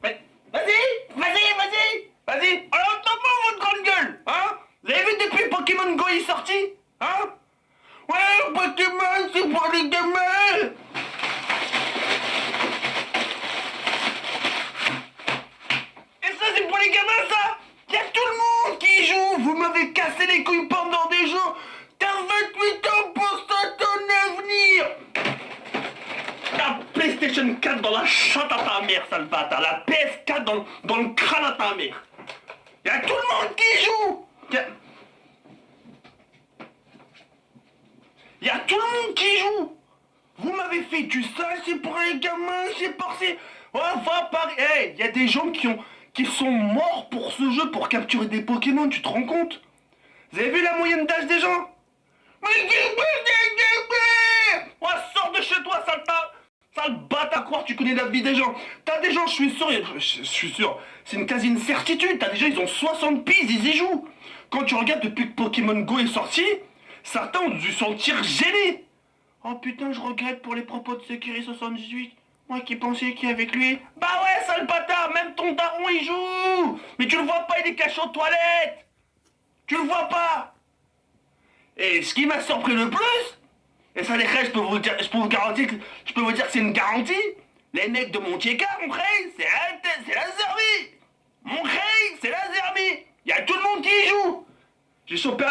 Vas-y, vas-y. Alors, comment votre grande gueule, hein? Vous avez vu depuis Pokémon Go est sorti, hein? Ouais, Pokémon, c'est pour les gamins. Et ça, c'est pour les gamins, ça? Y'a tout le monde qui joue. Vous m'avez cassé les couilles pendant des jours. T'as 28 ans pour ça, ton avenir. La PlayStation 4 dans la chatte à ta mère, sale bâtard. La PS4 dans le crâne à ta mère. Y'a tout le monde qui joue. Y'a tout le monde qui joue. Vous m'avez fait du sale, c'est pour les gamins, c'est passé. Ouais, va par... Hey, y a des gens qui sont morts pour ce jeu, pour capturer des Pokémon, tu te rends compte? Vous avez vu la moyenne d'âge des gens? Ouais, sors de chez toi, sale bâtard, croire tu connais la vie des gens. T'as des gens, je suis sûr, c'est quasi une certitude, t'as des gens, ils ont 60 piges, ils y jouent. Quand tu regardes depuis que Pokémon Go est sorti, certains ont dû sentir gênés. Oh putain, je regrette pour les propos de Sekiri78. Moi qui pensais qu'il est avec lui. Bah ouais, sale bâtard, même ton daron il joue. Mais tu le vois pas, il est caché aux toilettes. Tu le vois pas. Et ce qui m'a surpris le plus, et ça les frères, je peux vous dire que c'est une garantie. Les mecs de mon TK, mon frère, c'est la Zerbi. Mon frère, c'est la Zerbi. Y a tout le monde qui y joue. J'ai chopé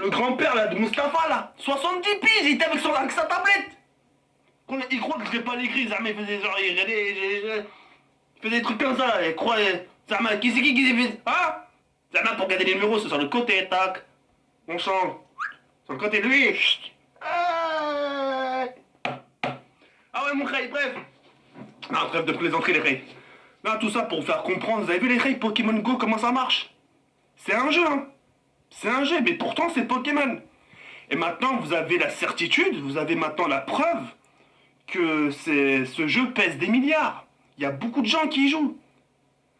le grand-père là de Mustapha là, 70 piges, il était avec sa tablette. Il croit que je l'ai pas écrit, ça il faisait genre, il faisait des trucs comme ça là, il croyait. Ça m'a, qui c'est qui s'est fait, hein? Ça m'a pour garder les numéros, c'est sur le côté, tac. On change. Sur le côté, lui. Ah ouais mon frère, bref. Non, bref de plaisanterie les frères. Non, tout ça pour vous faire comprendre, vous avez vu les frères, Pokémon Go, comment ça marche? C'est un jeu, hein. C'est un jeu, mais pourtant c'est Pokémon. Et maintenant, vous avez la certitude, vous avez maintenant la preuve que ce jeu pèse des milliards. Il y a beaucoup de gens qui y jouent.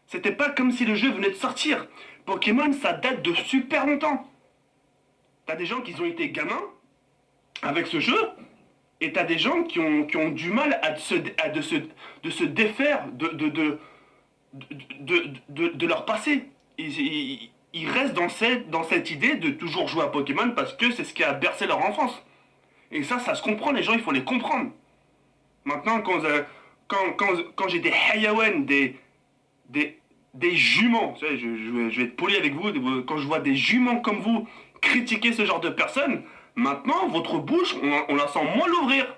C'était pas comme si le jeu venait de sortir. Pokémon, ça date de super longtemps. T'as des gens qui ont été gamins avec ce jeu, et t'as des gens qui ont du mal de se défaire de leur passé. Ils restent dans cette idée de toujours jouer à Pokémon parce que c'est ce qui a bercé leur enfance. Et ça se comprend, les gens, il faut les comprendre. Maintenant, quand j'ai des Hayawen, des juments, tu sais, je vais être poli avec vous, quand je vois des juments comme vous critiquer ce genre de personnes, maintenant, votre bouche, on la sent moins l'ouvrir.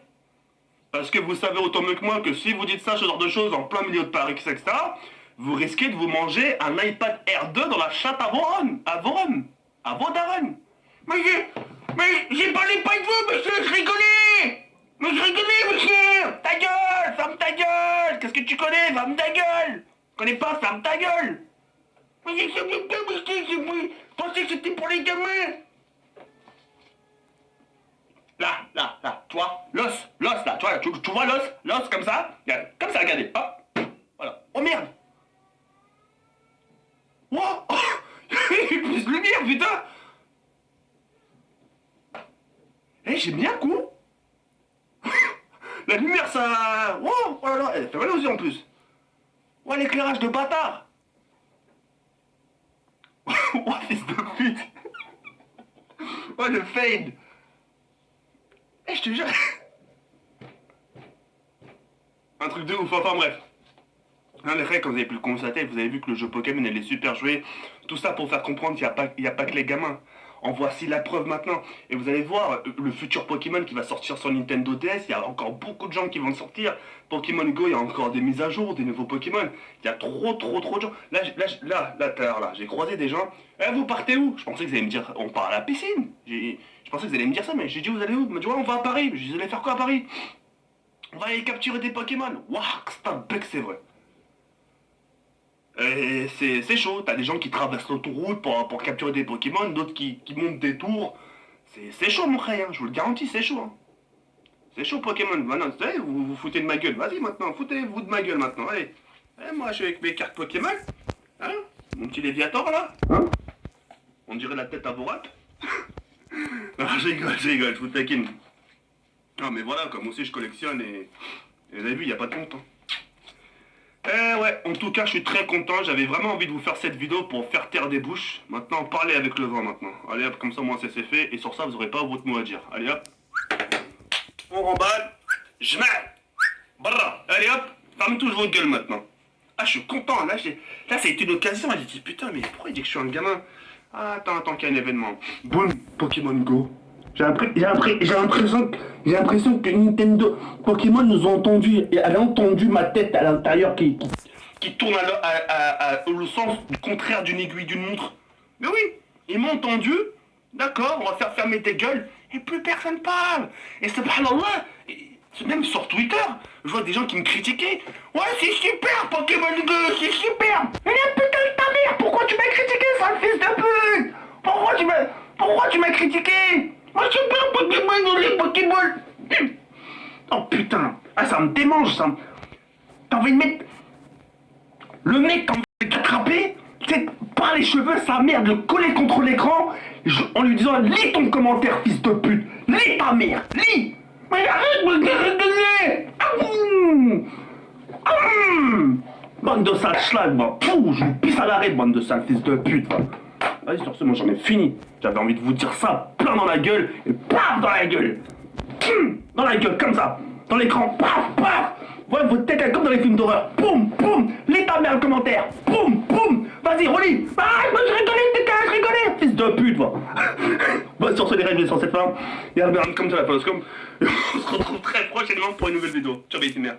Parce que vous savez autant mieux que moi que si vous dites ça, ce genre de choses, en plein milieu de Paris, etc., vous risquez de vous manger un iPad R2 dans la chatte à Voron, à Vodarun. Mais j'ai parlé pas de vous, monsieur, je rigolais. Mais je rigolais, monsieur. Ta gueule, ferme ta gueule. Qu'est-ce que tu connais, ferme ta gueule. Tu connais pas, ferme ta gueule. Mais je pensais que c'était pour les gamins. Là, tu vois, l'os, là, tu vois l'os comme ça, comme ça, regardez, hop, voilà. Oh merde. Wow. Il y a plus de lumière, putain. Eh, j'ai bien un coup. La lumière, ça... Oh, oh là là, elle fait mal aux yeux en plus. Ouais, l'éclairage de bâtard. Oh, fils de pute. Oh, le fade. Eh, je te jure. Un truc de ouf, enfin bref. Non, les frères, quand vous avez pu le constater, vous avez vu que le jeu Pokémon, elle est super joué. Tout ça pour faire comprendre qu'il n'y a pas que les gamins. En voici la preuve maintenant. Et vous allez voir, le futur Pokémon qui va sortir sur Nintendo DS, il y a encore beaucoup de gens qui vont le sortir. Pokémon Go, il y a encore des mises à jour, des nouveaux Pokémon. Il y a trop de gens. Là, tout à l'heure, là, j'ai croisé des gens. Eh, vous partez où? Je pensais que vous allez me dire, on part à la piscine. Je pensais que vous allez me dire ça, mais j'ai dit, vous allez où? Ils m'ont dit, ouais, on va à Paris. Je dis, vous allez faire quoi à Paris? On va aller capturer des Pokémon. Waouh, c'est un bec, c'est vrai. Et c'est chaud, t'as des gens qui traversent l'autoroute pour capturer des Pokémon, d'autres qui montent des tours. C'est chaud mon frère, hein, je vous le garantis, c'est chaud. Hein. C'est chaud Pokémon, maintenant, vous savez, vous vous foutez de ma gueule. Vas-y maintenant, foutez-vous de ma gueule maintenant, allez. Moi je suis avec mes cartes Pokémon, hein, mon petit Léviator là, hein. On dirait la tête à Borat. Non, je vous taquine. Non mais voilà, comme aussi je collectionne et vous avez vu, il n'y a pas de honte. Hein. Ouais, en tout cas, je suis très content. J'avais vraiment envie de vous faire cette vidéo pour faire taire des bouches. Maintenant, parlez avec le vent maintenant. Allez hop, comme ça, moi, c'est fait. Et sur ça, vous aurez pas votre mot à dire. Allez hop. On remballe. Je mets. Brrr. Allez hop. Fermez tous vos gueules maintenant. Ah, je suis content. Là, là ça a été une occasion. J'ai dit, putain, mais pourquoi il dit que je suis un gamin? Ah, attends qu'il y a un événement. Boum, Pokémon Go. J'ai l'impression que Nintendo, Pokémon nous ont entendu, et elle a entendu ma tête à l'intérieur qui tourne au sens contraire d'une aiguille d'une montre. Mais oui, ils m'ont entendu, d'accord, on va faire fermer tes gueules, et plus personne parle. Et subhanallah, même sur Twitter, je vois des gens qui me critiquaient. Ouais, c'est super, Pokémon Go, c'est super. Mais la putain de ta mère, pourquoi tu m'as critiqué, sale fils de pute? Pourquoi tu m'as critiqué? Moi, je suis pas Pokémon ou les Pokémon. Oh putain, ah ça me démange ça. T'as envie de mettre... Le mec, t'as envie de l'attraper, c'est par les cheveux, sa mère, de le coller contre l'écran, en lui disant, lis ton commentaire, fils de pute. Lis ta mère, lis. Mais arrête de me gueuler. Bande de sales schlag, moi. Pouh, je vous pisse à l'arrêt, bande de sales fils de pute. Vas-y, sur ce, moi j'en ai fini. J'avais envie de vous dire ça, plein dans la gueule, et paf dans la gueule. Dans la gueule, comme ça. Dans l'écran, paf, paf. Ouais, votre tête est comme dans les films d'horreur. Poum, poum. Lis ta mère le commentaire. Poum, poum. Vas-y, relis. Ah, je rigolais, je rigolais. Fils de pute, moi. Bon, sur ce, les règles sur cette fin. Et regarde comme ça la Poloscom. Et on se retrouve très prochainement pour une nouvelle vidéo. Ciao, bye, merde.